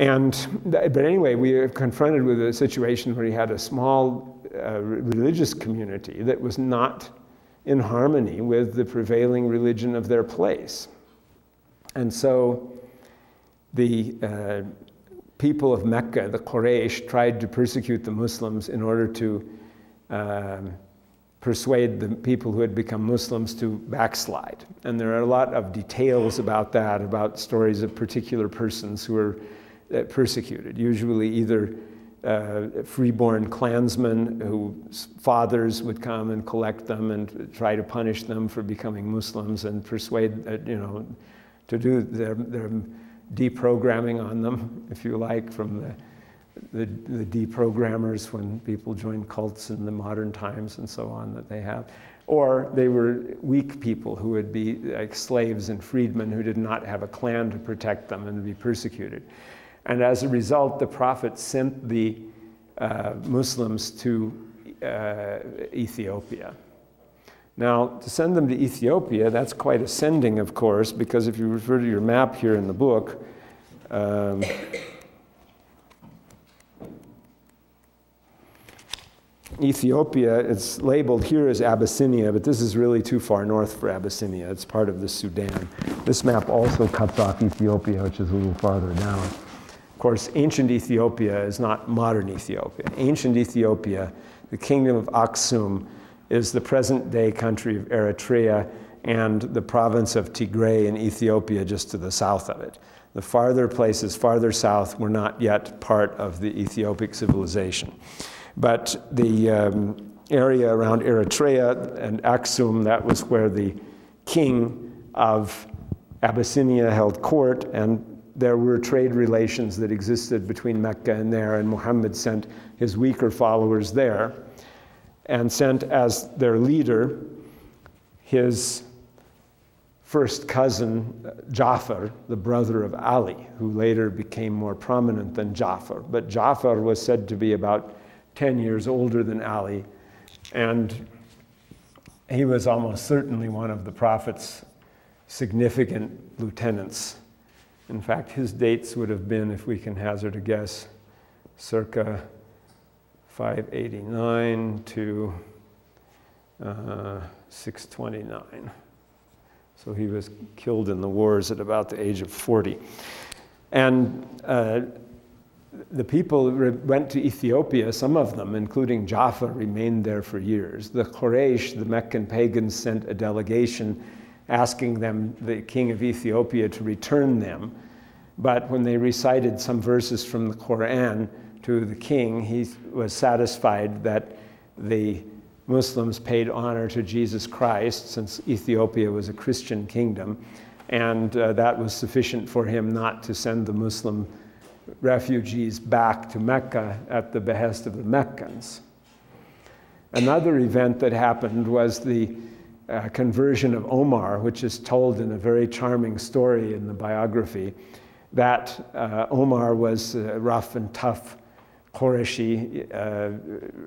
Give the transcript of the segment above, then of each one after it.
But anyway, we are confronted with a situation where he had a small religious community that was not in harmony with the prevailing religion of their place. And so the people of Mecca, the Quraysh, tried to persecute the Muslims in order to persuade the people who had become Muslims to backslide. And there are a lot of details about that, about stories of particular persons who were persecuted, usually either freeborn clansmen whose fathers would come and collect them and try to punish them for becoming Muslims and persuade, to do their deprogramming on them, if you like, from the deprogrammers when people join cults in the modern times and so on that they have. Or they were weak people who would be like slaves and freedmen who did not have a clan to protect them and be persecuted. And as a result, the Prophet sent the Muslims to Ethiopia. Now, to send them to Ethiopia, that's quite a sending, of course, because if you refer to your map here in the book, Ethiopia, it's labeled here as Abyssinia, but this is really too far north for Abyssinia. It's part of the Sudan. This map also cuts off Ethiopia, which is a little farther down. Of course, ancient Ethiopia is not modern Ethiopia. Ancient Ethiopia, the kingdom of Aksum, is the present-day country of Eritrea and the province of Tigray in Ethiopia just to the south of it. The farther places, farther south, were not yet part of the Ethiopic civilization. But the area around Eritrea and Aksum, that was where the king of Abyssinia held court, and there were trade relations that existed between Mecca and there, and Muhammad sent his weaker followers there, and sent as their leader his first cousin, Ja'far, the brother of Ali, who later became more prominent than Ja'far. But Ja'far was said to be about 10 years older than Ali, and he was almost certainly one of the Prophet's significant lieutenants. In fact, his dates would have been, if we can hazard a guess, circa 589 to 629. So he was killed in the wars at about the age of 40. And the people went to Ethiopia, some of them, including Ja'far, remained there for years. The Quraysh, the Meccan pagans, sent a delegation asking them, the king of Ethiopia, to return them. But when they recited some verses from the Quran to the king, he was satisfied that the Muslims paid honor to Jesus Christ, since Ethiopia was a Christian kingdom, and that was sufficient for him not to send the Muslim refugees back to Mecca at the behest of the Meccans. Another event that happened was the conversion of Umar, which is told in a very charming story in the biography, that Umar was a rough and tough Qurayshi,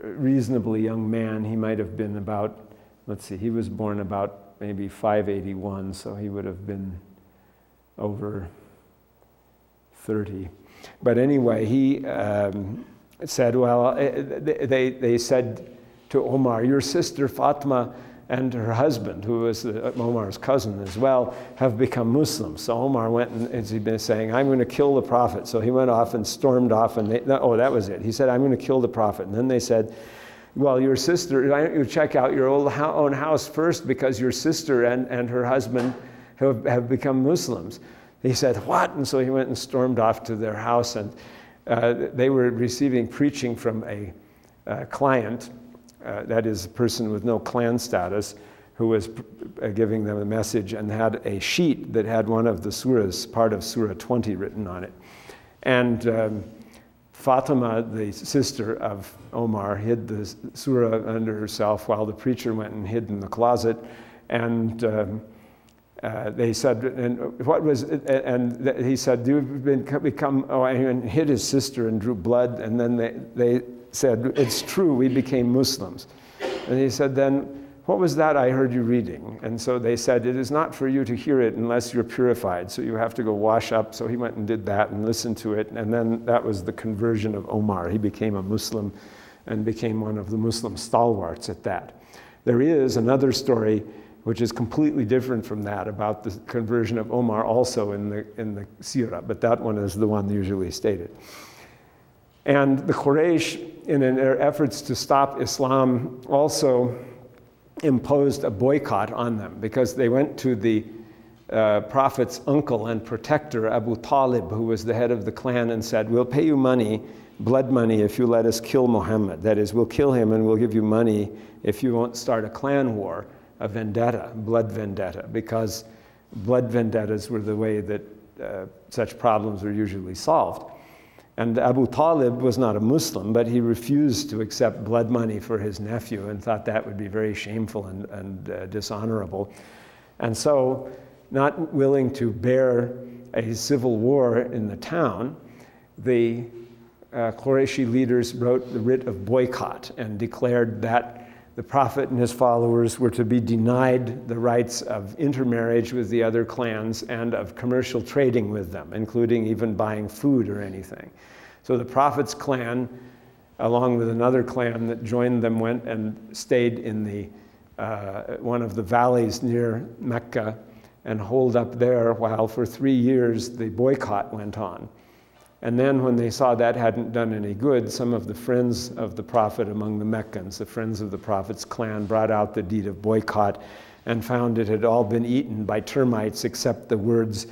reasonably young man. He might have been about, let's see, he was born about maybe 581, so he would have been over 30. But anyway, he said, well, they said to Umar, your sister Fatima and her husband, who was Omar's cousin as well, have become Muslims. So Umar went and, as he'd been saying, I'm going to kill the Prophet. So he went off and stormed off, and oh, that was it. He said, I'm going to kill the Prophet. And then they said, well, your sister, why don't you check out your own house first, because your sister and her husband have become Muslims. He said, what? And so he went and stormed off to their house, and they were receiving preaching from a client, that is a person with no clan status, who was giving them a message and had a sheet that had one of the surahs, part of Surah 20 written on it. And Fatima, the sister of Omar, hid the surah under herself while the preacher went and hid in the closet. And they said, and what was it? And he said, you've become, oh, and hid his sister and drew blood. And then they said, it's true, we became Muslims. And he said, then what was that I heard you reading? And so they said, it is not for you to hear it unless you're purified. So you have to go wash up. So he went and did that and listened to it. And then that was the conversion of Umar. He became a Muslim and became one of the Muslim stalwarts at that. There is another story which is completely different from that about the conversion of Umar also in the Sirah, but that one is the one usually stated. And the Quraysh, in their efforts to stop Islam, also imposed a boycott on them because they went to the Prophet's uncle and protector, Abu Talib, who was the head of the clan, and said, we'll pay you money, blood money, if you let us kill Muhammad. That is, we'll kill him and we'll give you money if you won't start a clan war, a vendetta, blood vendetta, because blood vendettas were the way that such problems were usually solved. And Abu Talib was not a Muslim, but he refused to accept blood money for his nephew and thought that would be very shameful and dishonorable. And so, not willing to bear a civil war in the town, the Qurayshi leaders wrote the writ of boycott and declared that the Prophet and his followers were to be denied the rights of intermarriage with the other clans and of commercial trading with them, including even buying food or anything. So the Prophet's clan, along with another clan that joined them, went and stayed in the, one of the valleys near Mecca and holed up there while for 3 years the boycott went on. And then when they saw that hadn't done any good, some of the friends of the Prophet among the Meccans, the friends of the Prophet's clan, brought out the deed of boycott and found it had all been eaten by termites except the words,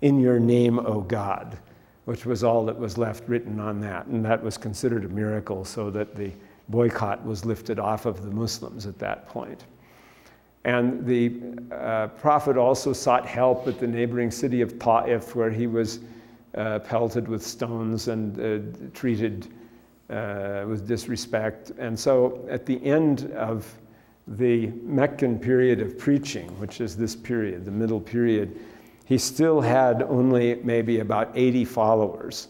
"In your name, O God," which was all that was left written on that. And that was considered a miracle, so that the boycott was lifted off of the Muslims at that point. And the Prophet also sought help at the neighboring city of Ta'if, where he was pelted with stones and treated with disrespect. And so at the end of the Meccan period of preaching, which is this period, the middle period, he still had only maybe about 80 followers,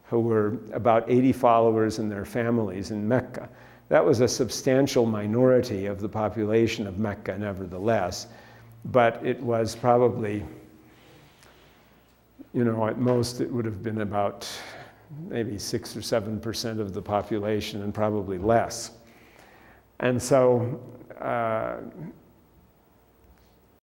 who were about 80 followers and their families in Mecca. That was a substantial minority of the population of Mecca, nevertheless, but it was probably, you know, at most it would have been about maybe 6 or 7% of the population, and probably less. And so